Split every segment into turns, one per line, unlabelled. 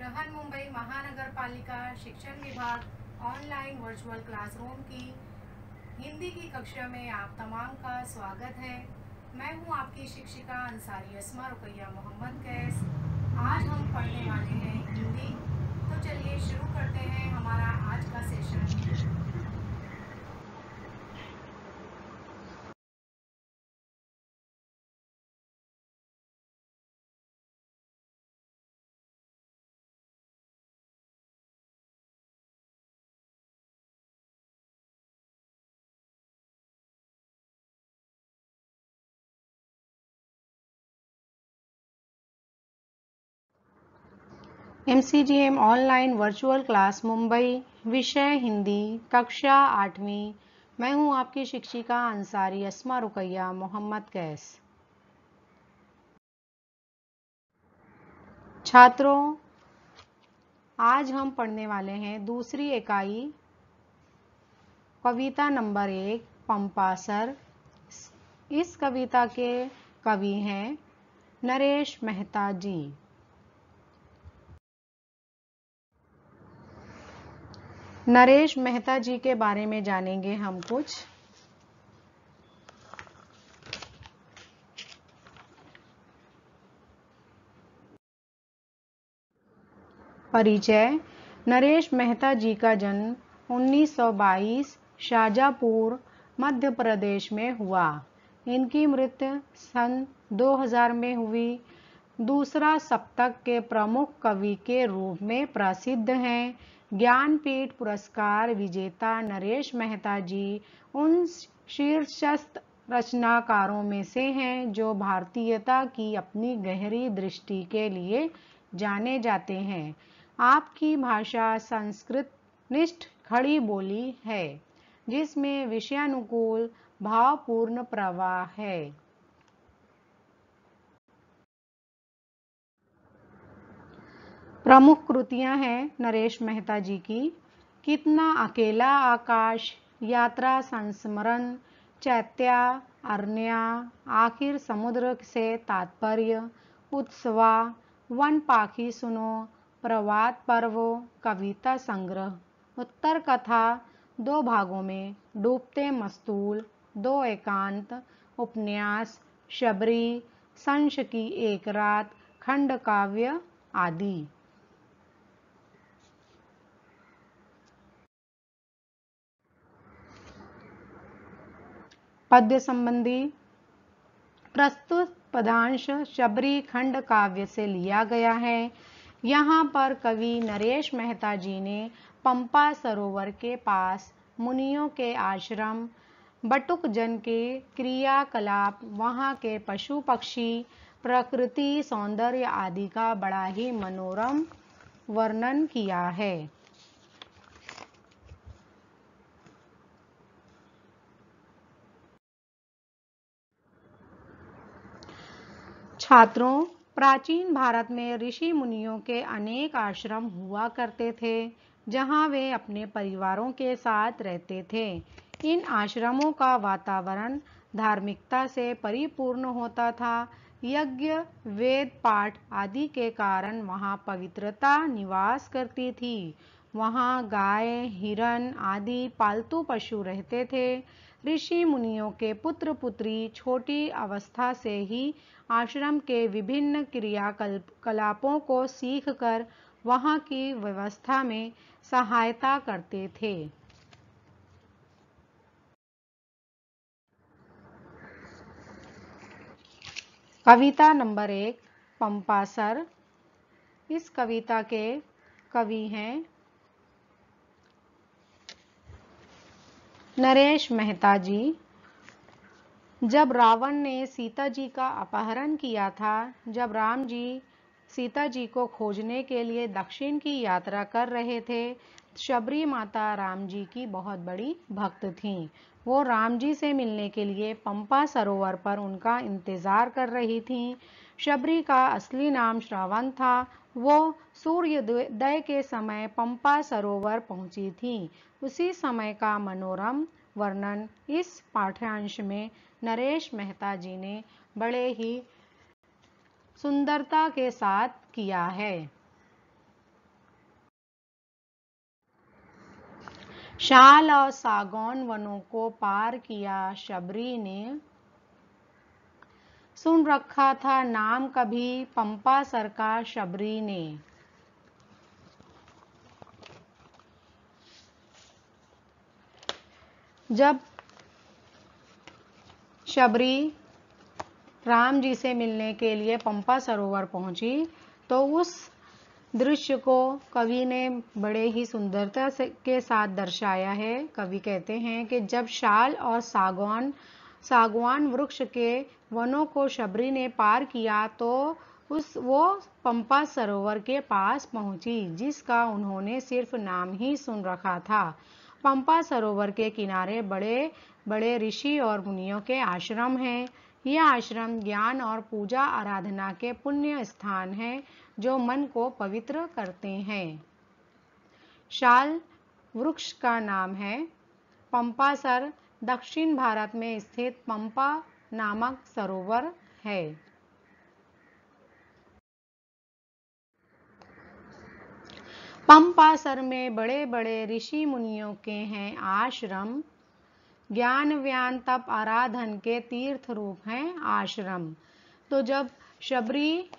बृहन्मुंबई महानगर पालिका शिक्षण विभाग ऑनलाइन वर्चुअल क्लासरूम की हिंदी की कक्षा में आप तमाम का स्वागत है। मैं हूं आपकी शिक्षिका अंसारी अस्मा रुकैया मोहम्मद कैस। आज हम पढ़ने वाले हैं हिंदी। तो चलिए शुरू करते हैं हमारा आज का session.
MCGM online virtual class Mumbai, विषय हिंदी, कक्षा 8वीं। मैं हूं आपकी शिक्षिका अंसारी अस्मा रुकैया मोहम्मद कैस। छात्रों, आज हम पढ़ने वाले हैं दूसरी इकाई कविता नंबर 1 पंपासर। इस कविता के कवि हैं नरेश मेहता जी। नरेश मेहता जी के बारे में जानेंगे हम कुछ। परिचय। नरेश मेहता जी का जन्म 1922 शाजापुर मध्य प्रदेश में हुआ। इनकी मृत्यु सन 2000 में हुई। दूसरा सप्तक के प्रमुख कवि के रूप में प्रसिद्ध हैं। ज्ञानपीठ पुरस्कार विजेता नरेश मेहता जी उन शीर्षस्थ रचनाकारों में से हैं जो भारतीयता की अपनी गहरी दृष्टि के लिए जाने जाते हैं। आपकी भाषा संस्कृत निष्ठ खड़ी बोली है जिसमें विषयानुकूल भावपूर्ण प्रवाह है। प्रमुख कृतियां हैं नरेश मेहता जी की कितना अकेला आकाश, यात्रा संस्मरण, चैत्या, अरण्या, आखिर समुद्र से तात्पर्य, उत्सवा, वन पाखी सुनो, प्रवाद पर्व, कविता संग्रह, उत्तर कथा 2 भागों में, डूबते मस्तूल, 2 एकांत, उपन्यास, शबरी, संश की एक रात, खंड काव्य आदि। पद्य संबंधी। प्रस्तुत पदांश शबरी खंड काव्य से लिया गया है। यहाँ पर कवि नरेश मेहता जी ने पंपा सरोवर के पास मुनियों के आश्रम, बटुक जन के क्रियाकलाप, वहाँ के पशु पक्षी, प्रकृति सौंदर्य आदि का बड़ा ही मनोरम वर्णन किया है। छात्रों, प्राचीन भारत में ऋषि मुनियों के अनेक आश्रम हुआ करते थे जहां वे अपने परिवारों के साथ रहते थे। इन आश्रमों का वातावरण धार्मिकता से परिपूर्ण होता था। यज्ञ, वेद पाठ आदि के कारण वहां पवित्रता निवास करती थी। वहां गाय, हिरन आदि पालतू पशु रहते थे। ऋषि मुनियों के पुत्र पुत्री छोटी अवस्था से ही आश्रम के विभिन्न क्रियाकलापों को सीखकर वहां की व्यवस्था में सहायता करते थे। कविता नंबर 1 पंपासर। इस कविता के कवि हैं नरेश मेहता जी। जब रावण ने सीता जी का अपहरण किया था, जब राम जी सीता जी को खोजने के लिए दक्षिण की यात्रा कर रहे थे, शबरी माता राम जी की बहुत बड़ी भक्त थीं। वो राम जी से मिलने के लिए पंपा सरोवर पर उनका इंतजार कर रही थीं। शबरी का असली नाम श्रावण था। वो सूर्योदय के समय पंपा सरोवर पहुंची थीं। उसी समय का मनोरम वर्णन इस पाठ्यांश में नरेश मेहता जी ने बड़े ही सुंदरता के साथ किया है। शाल और सागौन वनों को पार किया शबरी ने, सुन रखा था नाम कभी पंपा सर का शबरी ने। जब शबरी राम जी से मिलने के लिए पंपा सरोवर पहुंची तो उस दृश्य को कवि ने बड़े ही सुंदरता के साथ दर्शाया है। कवि कहते हैं कि जब शाल और सागवान वृक्ष के वनों को शबरी ने पार किया तो वो पंपा सरोवर के पास पहुंची, जिसका उन्होंने सिर्फ नाम ही सुन रखा था। पंपा सरोवर के किनारे बड़े बड़े ऋषि और मुनियों के आश्रम हैं। यह आश्रम ज्ञान और पूजा आराधना के पुण्य स्थान हैं जो मन को पवित्र करते हैं। शाल वृक्ष का नाम है पंपासर, दक्षिण भारत में स्थित पंपा नामक सरोवर है। पंपासर में बड़े बड़े ऋषि मुनियों के हैं आश्रम, ज्ञान व्यान तप आराधन के तीर्थ रूप हैं आश्रम। तो जब शबरी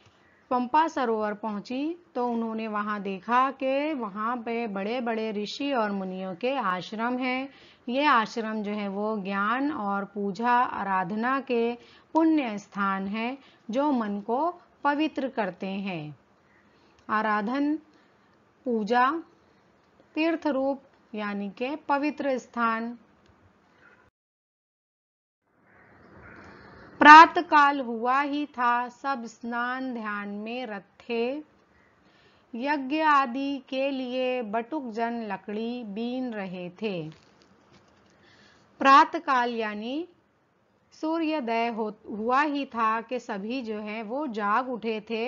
पंपा सरोवर पहुंची तो उन्होंने वहां देखा कि वहां पे बड़े बड़े ऋषि और मुनियों के आश्रम हैं। ये आश्रम जो है वो ज्ञान और पूजा आराधना के पुण्य स्थान है जो मन को पवित्र करते हैं। आराधन, पूजा, तीर्थ रूप यानी के पवित्र स्थान। प्रातः काल हुआ ही था, सब स्नान ध्यान में रत थे। यज्ञ आदि के लिए बटुक जन लकड़ी बीन रहे थे। प्रातः काल यानी सूर्योदय हुआ ही था कि सभी जो है वो जाग उठे थे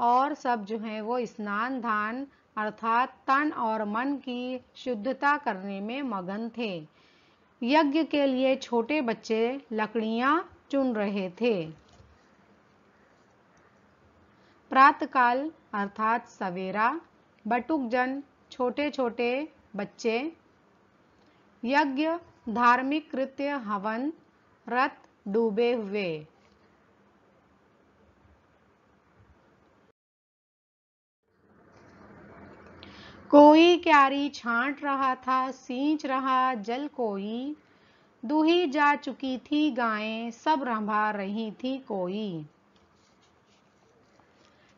और सब जो है वो स्नान ध्यान अर्थात तन और मन की शुद्धता करने में मगन थे। यज्ञ के लिए छोटे बच्चे लकड़ियां चुन रहे थे। प्रातःकाल अर्थात सवेरा, बटुक जन छोटे छोटे बच्चे, यज्ञ धार्मिक कृत्य हवन, रत डूबे हुए। कोई क्यारी छांट रहा था, सींच रहा जल कोई, दूही जा चुकी थी गायें, सब रंभा रही थी कोई।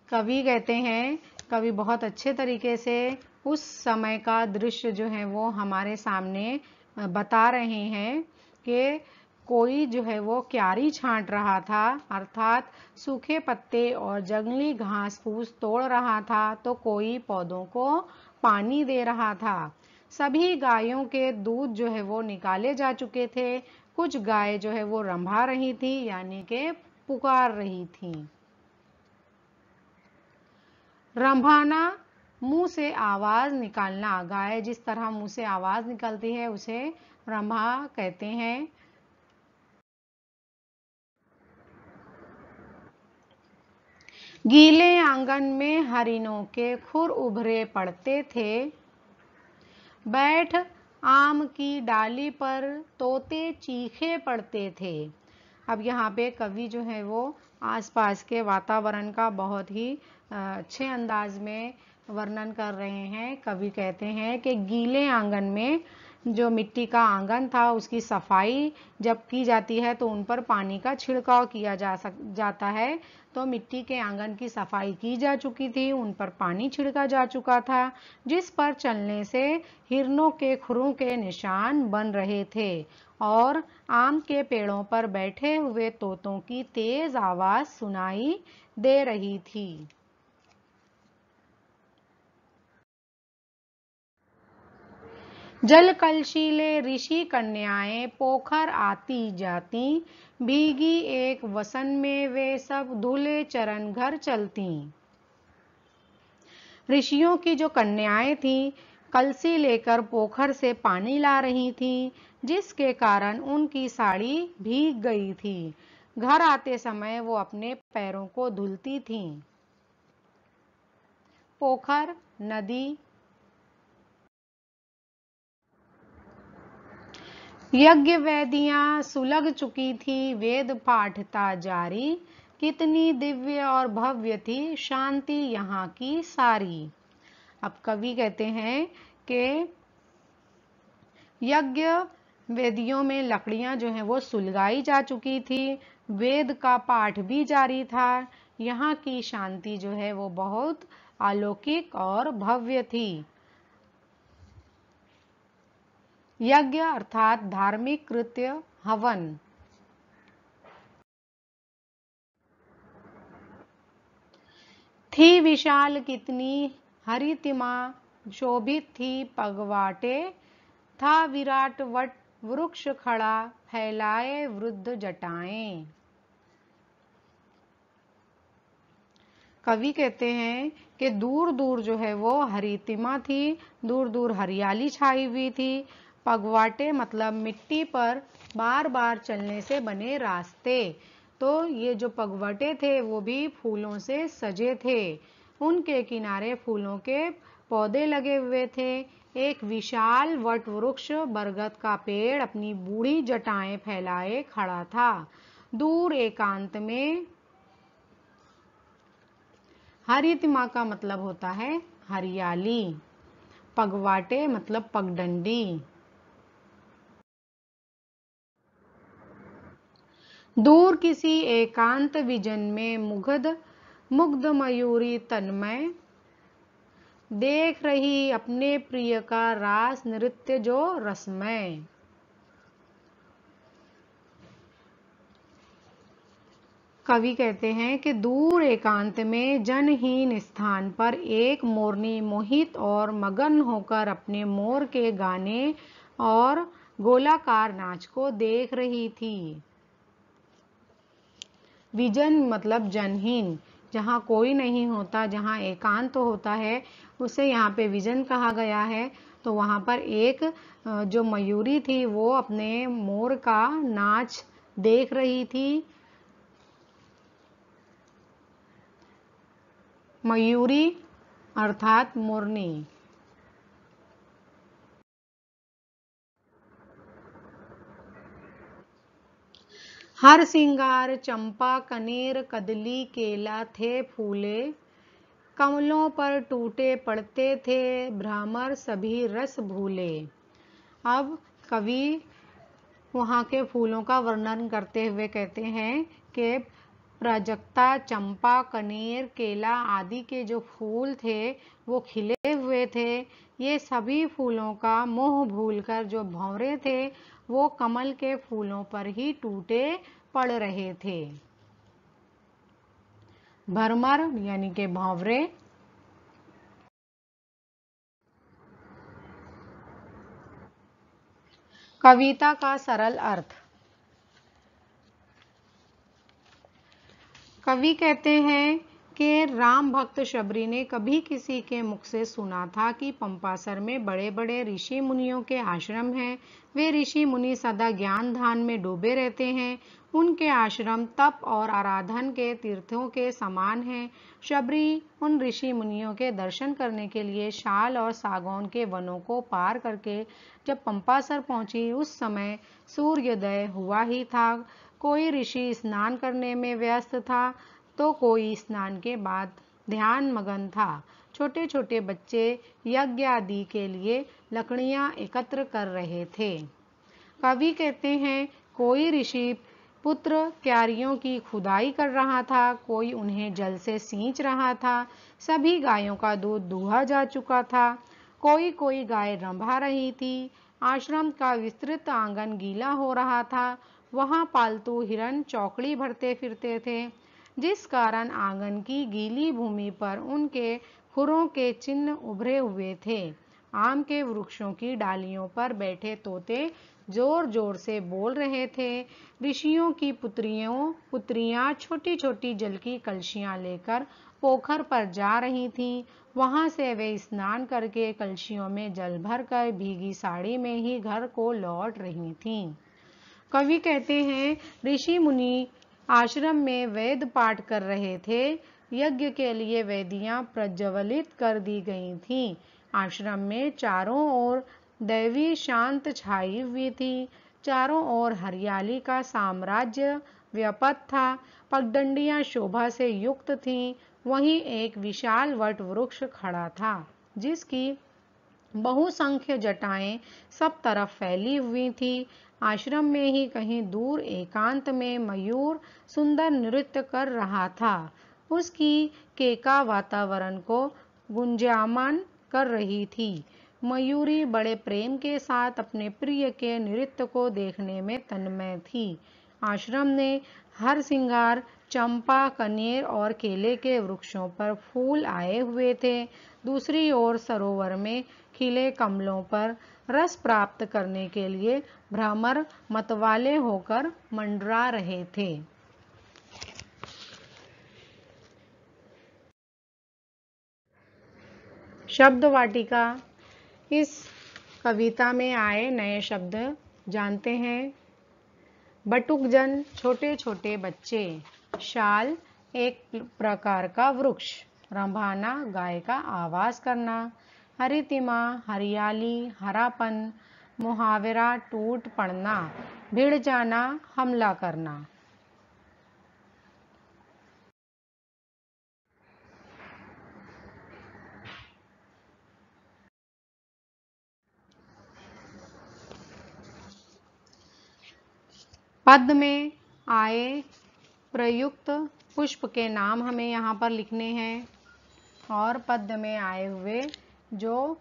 कवि कहते हैं, कवि बहुत अच्छे तरीके से उस समय का दृश्य जो है वो हमारे सामने बता रहे हैं कि कोई जो है वो क्यारी छांट रहा था अर्थात सूखे पत्ते और जंगली घास फूस तोड़ रहा था, तो कोई पौधों को पानी दे रहा था। सभी गायों के दूध जो है वो निकाले जा चुके थे। कुछ गाय जो है वो रंभा रही थी यानी कि पुकार रही थी। रंभाना मुंह से आवाज निकालना, गाय जिस तरह मुंह से आवाज निकलती है उसे रंभा कहते हैं। गीले आंगन में हरिनों के खुर उभरे पड़ते थे, बैठ आम की डाली पर तोते चीखे पड़ते थे। अब यहाँ पे कवि जो है वो आसपास के वातावरण का बहुत ही अच्छे अंदाज में वर्णन कर रहे हैं। कवि कहते हैं कि गीले आंगन में जो मिट्टी का आंगन था उसकी सफाई जब की जाती है तो उन पर पानी का छिड़काव किया जाता है। तो मिट्टी के आंगन की सफाई की जा चुकी थी, उन पर पानी छिड़का जा चुका था, जिस पर चलने से हिरणों के खुरों के निशान बन रहे थे और आम के पेड़ों पर बैठे हुए तोतों की तेज आवाज सुनाई दे रही थी। जल कलशीले ऋषि कन्याएं पोखर आती जाती, भीगी एक वसन में वे सब धुले चरण घर चलती। ऋषियों की जो कन्याएं थीं कलसी लेकर पोखर से पानी ला रही थीं, जिसके कारण उनकी साड़ी भीग गई थी। घर आते समय वो अपने पैरों को धुलती थीं। पोखर, नदी, यज्ञ वेदियां सुलग चुकी थी, वेद पाठता जारी, कितनी दिव्य और भव्य थी शांति यहाँ की सारी। अब कवि कहते हैं कि यज्ञ वेदियों में लकड़ियां जो हैं वो सुलगाई जा चुकी थी, वेद का पाठ भी जारी था, यहाँ की शांति जो है वो बहुत अलौकिक और भव्य थी। यज्ञ अर्थात धार्मिक कृत्य, हवन। थी विशाल कितनी हरितिमा, शोभित थी पगवाटे, था विराट वट वृक्ष खड़ा, फैलाए वृद्ध जटाएं। कवि कहते हैं कि दूर दूर जो है वो हरितिमा थी, दूर दूर हरियाली छाई हुई थी। पगवाटे मतलब मिट्टी पर बार बार चलने से बने रास्ते, तो ये जो पगवाटे थे वो भी फूलों से सजे थे, उनके किनारे फूलों के पौधे लगे हुए थे। एक विशाल वट वृक्ष बरगद का पेड़ अपनी बूढ़ी जटाएं फैलाए खड़ा था। दूर एकांत में, हरितिमा का मतलब होता है हरियाली, पगवाटे मतलब पगडंडी। दूर किसी एकांत विजन में मुग्ध मयूरी तन्मय, देख रही अपने प्रिय का रास नृत्य जो रसमय। कवि कहते हैं कि दूर एकांत में जनहीन स्थान पर एक मोरनी मोहित और मगन होकर अपने मोर के गाने और गोलाकार नाच को देख रही थी। विजन मतलब जनहीन, जहाँ कोई नहीं होता, जहाँ एकांत होता है, उसे यहाँ पे विजन कहा गया है। तो वहाँ पर एक जो मयूरी थी वो अपने मोर का नाच देख रही थी। मयूरी अर्थात मोरनी। हर सिंगार चंपा कनेर कदली केला थे फूले, कमलों पर टूटे पड़ते थे भ्रमर सभी रस भूले। अब कवि वहाँ के फूलों का वर्णन करते हुए कहते हैं कि प्राजक्ता, चंपा, कनेर, केला आदि के जो फूल थे वो खिले हुए थे। ये सभी फूलों का मोह भूलकर जो भंवरे थे वो कमल के फूलों पर ही टूटे पड़ रहे थे। भरमर यानी के भंवरे। कविता का सरल अर्थ। कवि कहते हैं कि राम भक्त शबरी ने कभी किसी के मुख से सुना था कि पंपासर में बड़े बड़े ऋषि मुनियों के आश्रम हैं। वे ऋषि मुनि सदा ज्ञान ध्यान में डूबे रहते हैं। उनके आश्रम तप और आराधन के तीर्थों के समान हैं। शबरी उन ऋषि मुनियों के दर्शन करने के लिए शाल और सागौन के वनों को पार करके जब पंपासर पहुंची, उस समय सूर्योदय हुआ ही था। कोई ऋषि स्नान करने में व्यस्त था तो कोई स्नान के बाद ध्यान मगन था। छोटे छोटे बच्चे यज्ञ आदि के लिए लकड़ियां एकत्र कर रहे थे। कवि कहते हैं कोई ऋषि पुत्र क्यारियों की खुदाई कर रहा था, कोई उन्हें जल से सींच रहा था। सभी गायों का दूध दुहा जा चुका था, कोई कोई गाय रंभा रही थी। आश्रम का विस्तृत आंगन गीला हो रहा था। वहां पालतू हिरन चौकड़ी भरते फिरते थे, जिस कारण आंगन की गीली भूमि पर उनके खुरों के चिन्ह उभरे हुए थे। आम के वृक्षों की डालियों पर बैठे तोते जोर जोर से बोल रहे थे। ऋषियों की पुत्रियां छोटी छोटी जल की कलशियां लेकर पोखर पर जा रही थीं। वहां से वे स्नान करके कलशियों में जल भरकर भीगी साड़ी में ही घर को लौट रही थीं। कवि कहते हैं ऋषि मुनि आश्रम में वेद पाठ कर रहे थे। यज्ञ के लिए वेदियां प्रज्वलित कर दी गई थीं। आश्रम में चारों ओर दैवी शांत छाई हुई थी। चारों ओर हरियाली का साम्राज्य व्याप्त था। पगडंडियां शोभा से युक्त थीं। वहीं एक विशाल वट वृक्ष खड़ा था, जिसकी बहुसंख्य जटाएं सब तरफ फैली हुई थी। आश्रम में ही कहीं दूर एकांत में मयूर सुंदर नृत्य कर रहा था। उसकी केका वातावरण को गुंजायमान कर रही थी। मयूरी बड़े प्रेम के साथ अपने प्रिय के नृत्य को देखने में तन्मय थी। आश्रम ने हर श्रृंगार चंपा, कनेर और केले के वृक्षों पर फूल आए हुए थे। दूसरी ओर सरोवर में खिले कमलों पर रस प्राप्त करने के लिए भ्रमर मतवाले होकर मंडरा रहे थे। शब्द वाटिका। इस कविता में आए नए शब्द जानते हैं। बटुकजन छोटे छोटे बच्चे। शाल एक प्रकार का वृक्ष। रंभाना गाय का आवाज करना। हरितिमा हरियाली, हरापन। मुहावरा टूट पड़ना, भिड़ जाना, हमला करना। पद में आए प्रयुक्त पुष्प के नाम हमें यहाँ पर लिखने हैं और पद में आए हुए जो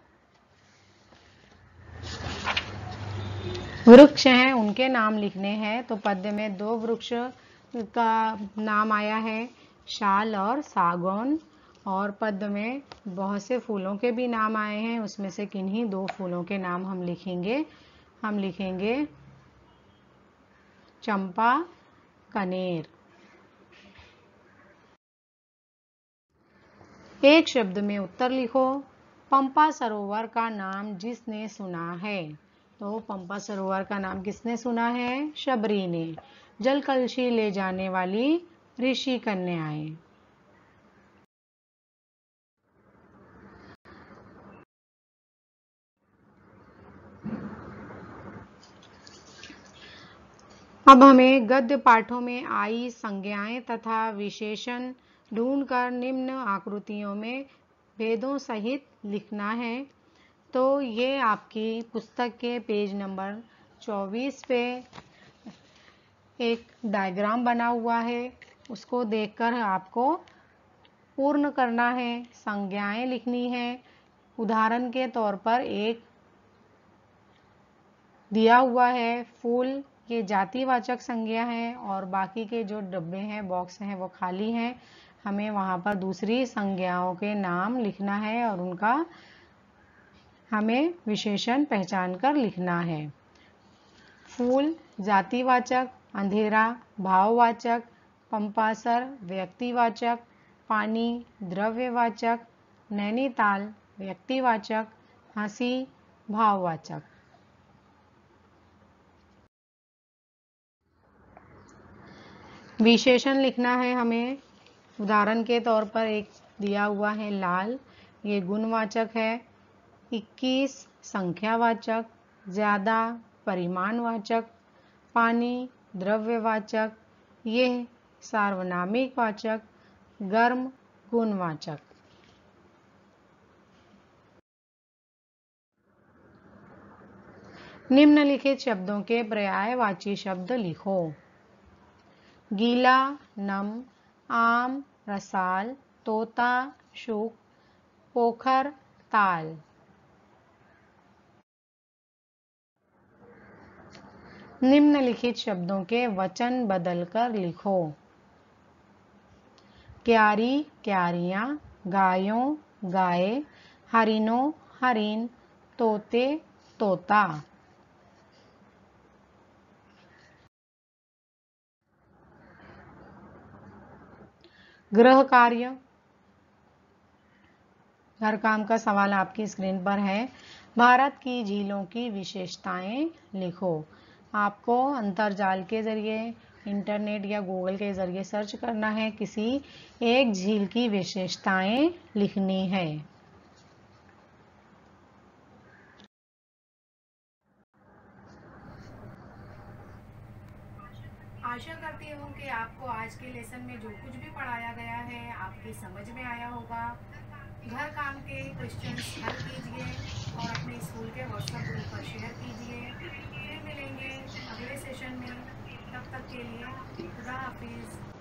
वृक्ष हैं उनके नाम लिखने हैं। तो पद्य में दो वृक्ष का नाम आया है, शाल और सागौन, और पद्य में बहुत से फूलों के भी नाम आए हैं। उसमें से किन्हीं दो फूलों के नाम हम लिखेंगे चंपा, कनेर। एक शब्द में उत्तर लिखो। पंपा सरोवर का नाम जिसने सुना है। तो पंपा सरोवर का नाम किसने सुना है? शबरी ने। जल कलशी ले जाने वाली ऋषि कन्याएं। अब हमें गद्य पाठों में आई संज्ञाएं तथा विशेषण ढूंढकर निम्न आकृतियों में भेदों सहित लिखना है। तो ये आपकी पुस्तक के पेज नंबर 24 पे एक डायग्राम बना हुआ है, उसको देखकर आपको पूर्ण करना है। संज्ञाएं लिखनी है। उदाहरण के तौर पर एक दिया हुआ है फूल, ये जातिवाचक संज्ञा है और बाकी के जो डब्बे हैं, बॉक्स हैं, वो खाली हैं। हमें वहाँ पर दूसरी संज्ञाओं के नाम लिखना है और उनका हमें विशेषण पहचान कर लिखना है। फूल जातिवाचक, अंधेरा भाववाचक, पंपासर व्यक्तिवाचक, पानी द्रव्यवाचक, नैनीताल व्यक्तिवाचक, हंसी भाववाचक। विशेषण लिखना है हमें। उदाहरण के तौर पर एक दिया हुआ है लाल, ये गुणवाचक है। 21 संख्यावाचक, ज्यादा परिमाणवाचक, पानी द्रव्यवाचक, ये सार्वनामिक वाचक, गर्म गुणवाचक। निम्नलिखित शब्दों के पर्यायवाची शब्द लिखो। गीला नम, आम रसाल, तोता शुक, पोखर ताल। निम्नलिखित शब्दों के वचन बदलकर लिखो। क्यारी क्यारियां, गायों गाय, हरिनों हरिन, तोते तोता। गृह कार्य। घर काम का सवाल आपकी स्क्रीन पर है। भारत की झीलों की विशेषताएं लिखो। आपको अंतर्जाल के जरिए, इंटरनेट या गूगल के जरिए सर्च करना है, किसी एक झील की विशेषताएं लिखनी है।
आज के लेसन में जो कुछ भी पढ़ाया गया है आपकी समझ में आया होगा। घर काम के क्वेश्चंस हल कीजिए और अपने स्कूल के व्हाट्सएप ग्रुप पर शेयर कीजिए। फिर मिलेंगे अगले सेशन में, तब तक के लिए खुदा हाफिज़।